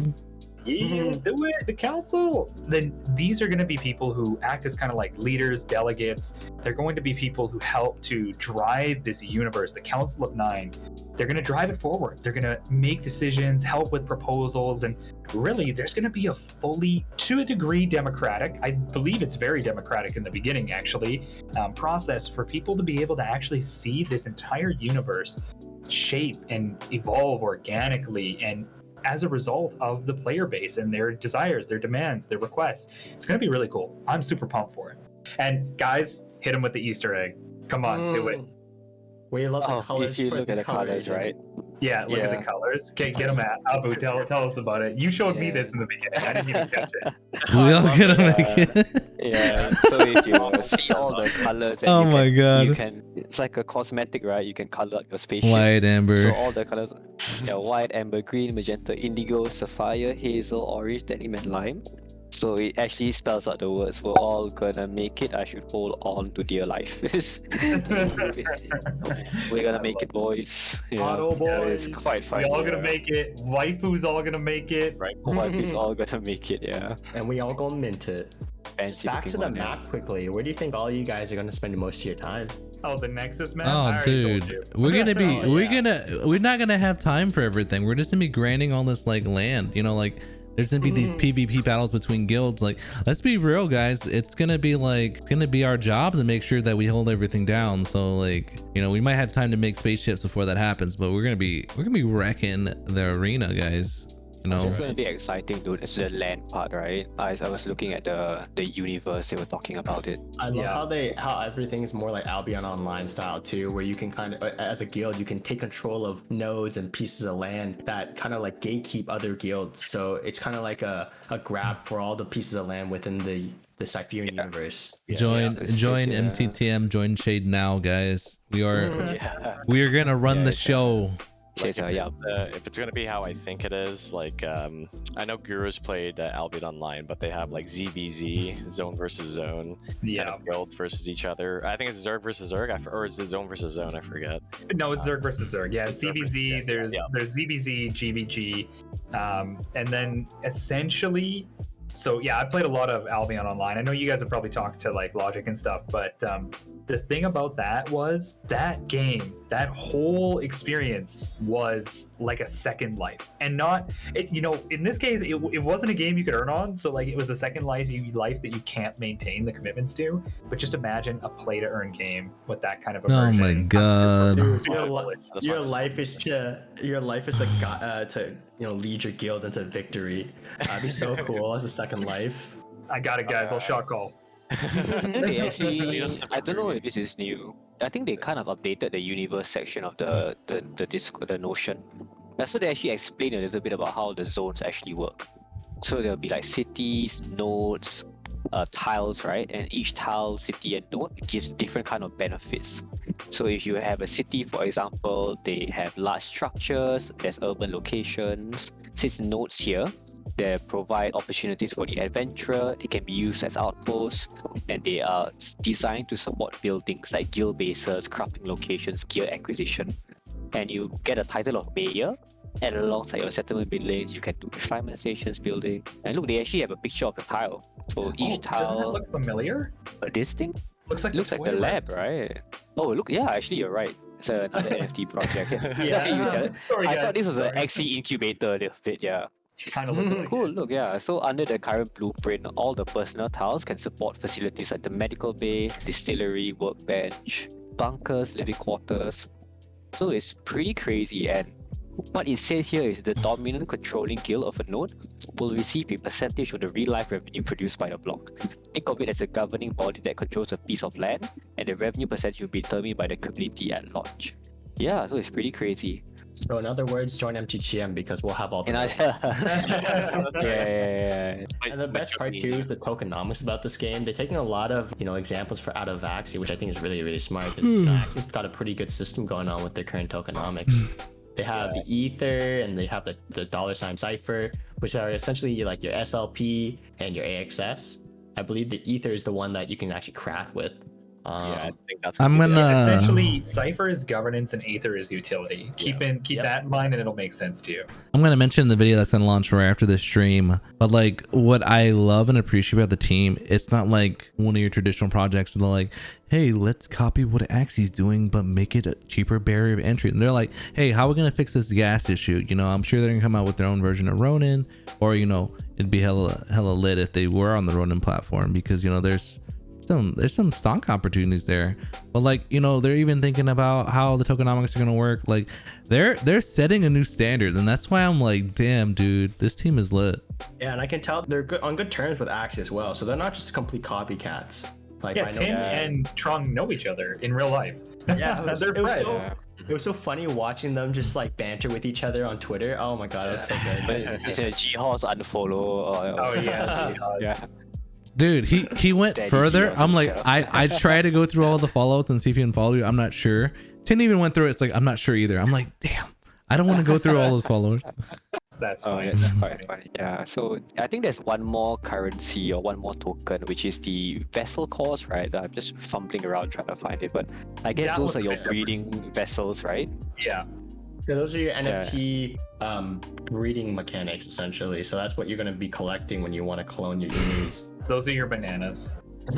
Yeah, let's do it. The council. Then these are going to be people who act as kind of like leaders, delegates. They're going to be people who help to drive this universe, the Council of Nine. They're going to drive it forward. They're going to make decisions, help with proposals, and really, there's going to be a fully, to a degree, democratic. I believe it's very democratic in the beginning, actually, process for people to be able to actually see this entire universe shape and evolve organically, and as a result of the player base and their desires, their demands, their requests. It's going to be really cool. I'm super pumped for it. And guys, hit them with the Easter egg. Come on, do it. We love the colors. If you look at the colors, right? Yeah, look at the colors. Okay, get them at Abu. Tell us about it. You showed me this in the beginning. I didn't even catch it. We all gonna make it. Yeah, so if you see all the colors, and Oh my god. you can. It's like a cosmetic, right? You can color up your spaceship. White, amber. So all the colors, white, amber, green, magenta, indigo, sapphire, hazel, orange, denim, and lime. So it actually spells out the words, we're all gonna make it, I should hold on to dear life. We're gonna make it, boys. Auto boys. It's quite fun. We all gonna make it. Waifu's all gonna make it. Right, waifu's all gonna make it, yeah. And we all gonna mint it. Fancy Back to the one, map quickly. Where do you think all you guys are gonna spend most of your time? Oh, the Nexus map? I Oh, already told dude, you. we're not gonna have time for everything. We're just gonna be grinding all this like land, you know, like there's gonna be these PvP battles between guilds. Like, let's be real, guys. It's gonna be our job to make sure that we hold everything down. So, like, you know, we might have time to make spaceships before that happens, but we're gonna be wrecking the arena, guys. You know, it's going to be exciting, dude. It's the land part, right? I was looking at the universe. They were talking about it. I love how everything is more like Albion Online style too, where you can kind of, as a guild, you can take control of nodes and pieces of land that kind of like gatekeep other guilds. So it's kind of like a grab for all the pieces of land within the Cypherian universe. join MTTM, join Shade now, guys. We are gonna run the show. Like if it's gonna be how I think it is, like I know Guru's played Albion Online, but they have like ZVZ, Zone versus Zone, kind of guilds versus each other. I think it's Zerg versus Zerg, or is it Zone versus Zone? I forget. No, it's Zerg versus Zerg. Yeah, CVZ. There's ZVZ, GVG, and then essentially. So yeah, I played a lot of Albion Online. I know you guys have probably talked to like Logic and stuff, but the thing about that was that game, that whole experience was like a second life, and not it. You know, in this case, it wasn't a game you could earn on. So like, it was a second life that you can't maintain the commitments to. But just imagine a play to earn game with that kind of a version. Oh my god! Your life is to lead your guild into victory. That'd be so cool as a second life. I got it, guys. I'll shot call. They actually, I don't know if this is new. I think they kind of updated the universe section of the Notion. So they actually explain a little bit about how the zones actually work. So there'll be like cities, nodes, tiles, right? And each tile, city, and node gives different kind of benefits. So if you have a city, for example, they have large structures, there's urban locations. Since nodes here, they provide opportunities for the adventurer. They can be used as outposts, and they are designed to support buildings like guild bases, crafting locations, gear acquisition. And you get a title of mayor, and alongside your settlement buildings, you can do refinement stations building. And look, they actually have a picture of the tile. So each tile. Doesn't that look familiar? This thing? Looks like the lab, right? Oh, look, yeah, actually, you're right. It's another NFT project. Sorry, I thought this was an XE incubator a little bit, yeah. Kind of looks like cool. Look, yeah. So under the current blueprint, all the personal tiles can support facilities like the medical bay, distillery, workbench, bunkers, living quarters. So it's pretty crazy. And what it says here is the dominant controlling guild of a node will receive a percentage of the real-life revenue produced by the block. Think of it as a governing body that controls a piece of land, and the revenue percentage will be determined by the community at large. Yeah, so it's pretty crazy. So in other words, join MTTM because we'll have all the And the best part too is the tokenomics about this game. They're taking a lot of examples out of Axie, which I think is really, really smart. Because Axie's got a pretty good system going on with their current tokenomics. They have the Ether and they have the $sign Cypher, which are essentially like your SLP and your AXS. I believe the Ether is the one that you can actually craft with. Yeah, I think that's I'm gonna be gonna- Essentially, Cypher is governance and Aether is utility. Keep Yep. that in mind, and it'll make sense to you. I'm gonna mention the video that's gonna launch right after this stream. But like, what I love and appreciate about the team, it's not like one of your traditional projects where they're like, "Hey, let's copy what Axie's doing, but make it a cheaper barrier of entry." And they're like, "Hey, how are we gonna fix this gas issue?" You know, I'm sure they're gonna come out with their own version of Ronin, or you know, it'd be hella lit if they were on the Ronin platform, because you know there's some stock opportunities there. But like, you know, they're even thinking about how the tokenomics are going to work. Like they're setting a new standard, and that's why I'm like, damn dude, this team is lit. Yeah, and I can tell they're on good terms with Axie as well, so they're not just complete copycats. Like, Yeah, I know Tim and Trong know each other in real life. Yeah, They're friends. it was so funny watching them just like banter with each other on Twitter. Oh my god, it was so good. It's a G-Horse unfollow. Oh yeah, yeah. Dude, he went Daddy further. heroes I'm like, himself. I try to go through all the follow-ups and see if he unfollowed you. I'm not sure. Tim even went through it. It's like, I'm not sure either. I'm like, damn, I don't want to go through all those followers. That's Oh, fine. yes, that's quite funny. Yeah, so I think there's one more currency or one more token, which is the vessel course, right? I'm just fumbling around trying to find it, but I guess That those was are your fair. breeding vessels, right? Yeah. So those are your NFT breeding mechanics essentially. So that's what you're going to be collecting when you want to clone your unis. Those are your bananas.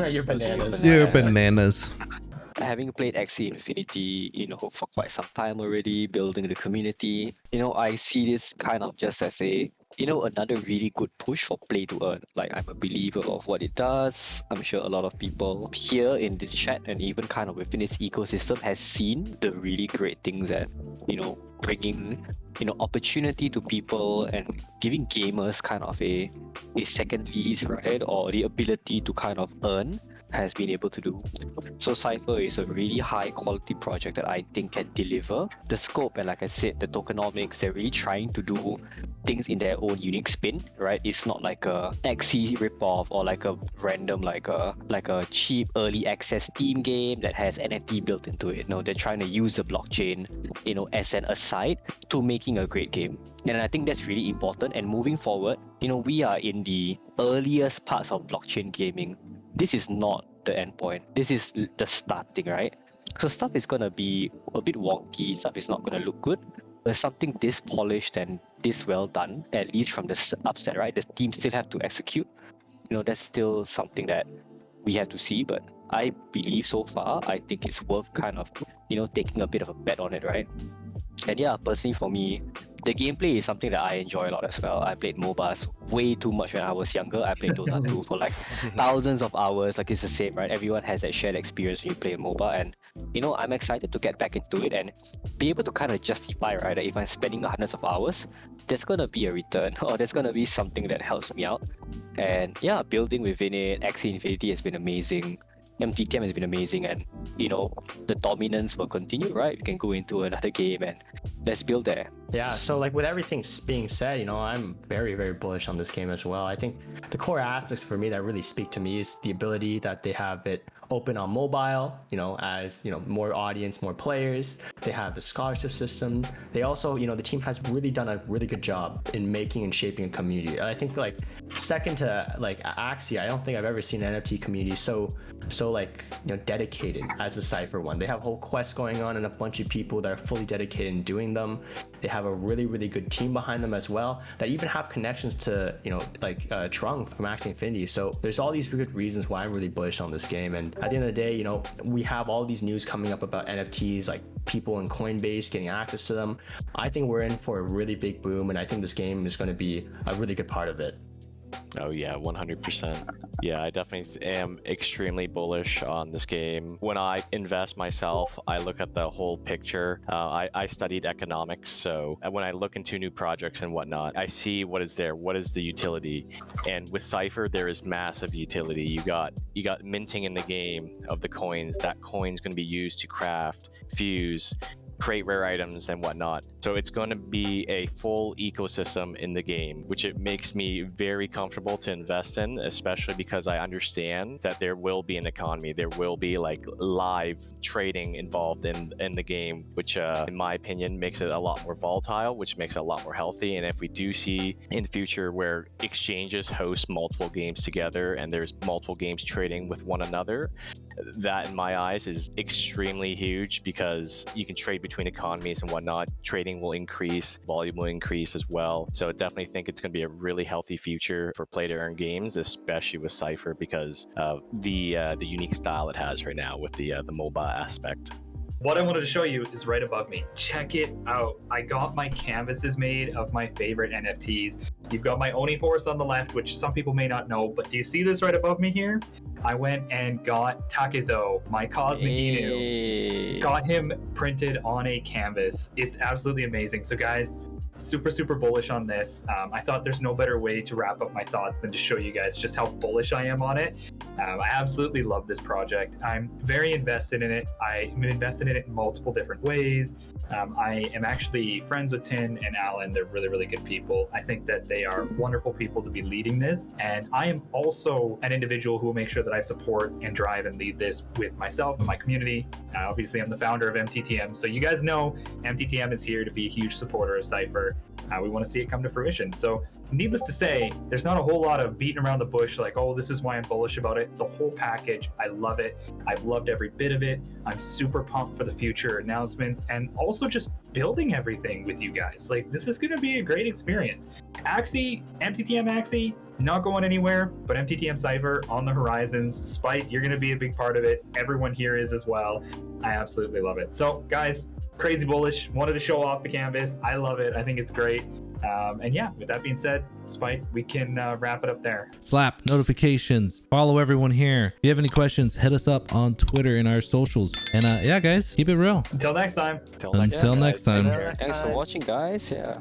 Your bananas. You're bananas. Having played Axie Infinity, you know, for quite some time already, building the community, you know, I see this kind of just as a, you know, another really good push for play to earn. Like, I'm a believer of what it does. I'm sure a lot of people here in this chat and even kind of within this ecosystem has seen the really great things that, you know, bringing, you know, opportunity to people and giving gamers kind of a second lease, right? Or the ability to kind of earn has been able to do. So Cypher is a really high quality project that I think can deliver the scope, and like I said, the tokenomics, they're really trying to do things in their own unique spin, right? It's not like a Axie ripoff or like a random like a cheap early access Steam game that has NFT built into it. No, they're trying to use the blockchain, you know, as an aside to making a great game. And I think that's really important. And moving forward, you know, we are in the earliest parts of blockchain gaming. This is not the endpoint. This is the starting, right? So stuff is gonna be a bit wonky. Stuff is not gonna look good. But something this polished and this well done, at least from the upset, right? The team still have to execute. You know, that's still something that we have to see. But I believe so far, I think it's worth kind of, you know, taking a bit of a bet on it, right? And yeah, personally for me, the gameplay is something that I enjoy a lot as well. I played MOBAs way too much when I was younger. I played Dota 2 for like thousands of hours. Like, it's the same, right? Everyone has that shared experience when you play a MOBA. And, you know, I'm excited to get back into it and be able to kind of justify, right, that if I'm spending hundreds of hours, there's going to be a return or there's going to be something that helps me out. And yeah, building within it, Axie Infinity has been amazing. MTCam has been amazing, and you know, the dominance will continue, right? We can go into another game and let's build there. Yeah, so like with everything being said, you know, I'm very, very bullish on this game as well. I think the core aspects for me that really speak to me is the ability that they have it open on mobile, you know, as, you know, more audience, more players. They have the scholarship system. They also, you know, the team has really done a really good job in making and shaping a community. I think like second to like Axie, I don't think I've ever seen an NFT community so like, you know, dedicated as the Cypher one. They have a whole quest going on and a bunch of people that are fully dedicated in doing them. They have a really, really good team behind them as well that even have connections to, you know, like Trong from Axie Infinity. So there's all these good reasons why I'm really bullish on this game. And at the end of the day, you know, we have all these news coming up about NFTs, like people in Coinbase getting access to them. I think we're in for a really big boom, and I think this game is going to be a really good part of it. Oh yeah, 100%. Yeah, I definitely am extremely bullish on this game. When I invest myself, I look at the whole picture. I studied economics, so when I look into new projects and whatnot, I see what is there, what is the utility. And with Cypher, there is massive utility. You got minting in the game of the coins. That coin's going to be used to craft, fuse, create rare items and whatnot. So it's going to be a full ecosystem in the game, which it makes me very comfortable to invest in, especially because I understand that there will be an economy. There will be like live trading involved in the game, which in my opinion makes it a lot more volatile, which makes it a lot more healthy. And if we do see in the future where exchanges host multiple games together and there's multiple games trading with one another, that in my eyes is extremely huge, because you can trade between economies and whatnot. Trading will increase, volume will increase as well. So I definitely think it's going to be a really healthy future for play to earn games, especially with Sipher, because of the unique style it has right now with the MOBA aspect. What I wanted to show you is right above me. Check it out. I got my canvases made of my favorite NFTs. You've got my Oni Force on the left, which some people may not know, but do you see this right above me here? I went and got Takezo, my Cosmic Inu. Got him printed on a canvas. It's absolutely amazing. So guys, super bullish on this. I thought there's no better way to wrap up my thoughts than to show you guys just how bullish I am on it. I absolutely love this project. I'm very invested in it. I'm invested in it in multiple different ways. I am actually friends with Tin and Alan. They're really good people. I think that they are wonderful people to be leading this. And I am also an individual who will make sure that I support and drive and lead this with myself and my community. Obviously, I'm the founder of MTTM. So you guys know MTTM is here to be a huge supporter of Sipher. We want to see it come to fruition. So needless to say, there's not a whole lot of beating around the bush like, oh, this is why I'm bullish about it. The whole package, I love it. I've loved every bit of it. I'm super pumped for the future announcements and also just building everything with you guys. Like, this is going to be a great experience. Axie, MTTM Axie, not going anywhere, but MTTM Sipher on the horizons. Spite, you're going to be a big part of it. Everyone here is as well. I absolutely love it. So guys, crazy bullish. Wanted to show off the canvas. I love it. I think it's great. And yeah, with that being said, Spite, we can wrap it up there. Slap notifications. Follow everyone here. If you have any questions, hit us up on Twitter and our socials. And yeah, guys, keep it real. Until next time. Until next time. Thanks for watching, guys. Yeah.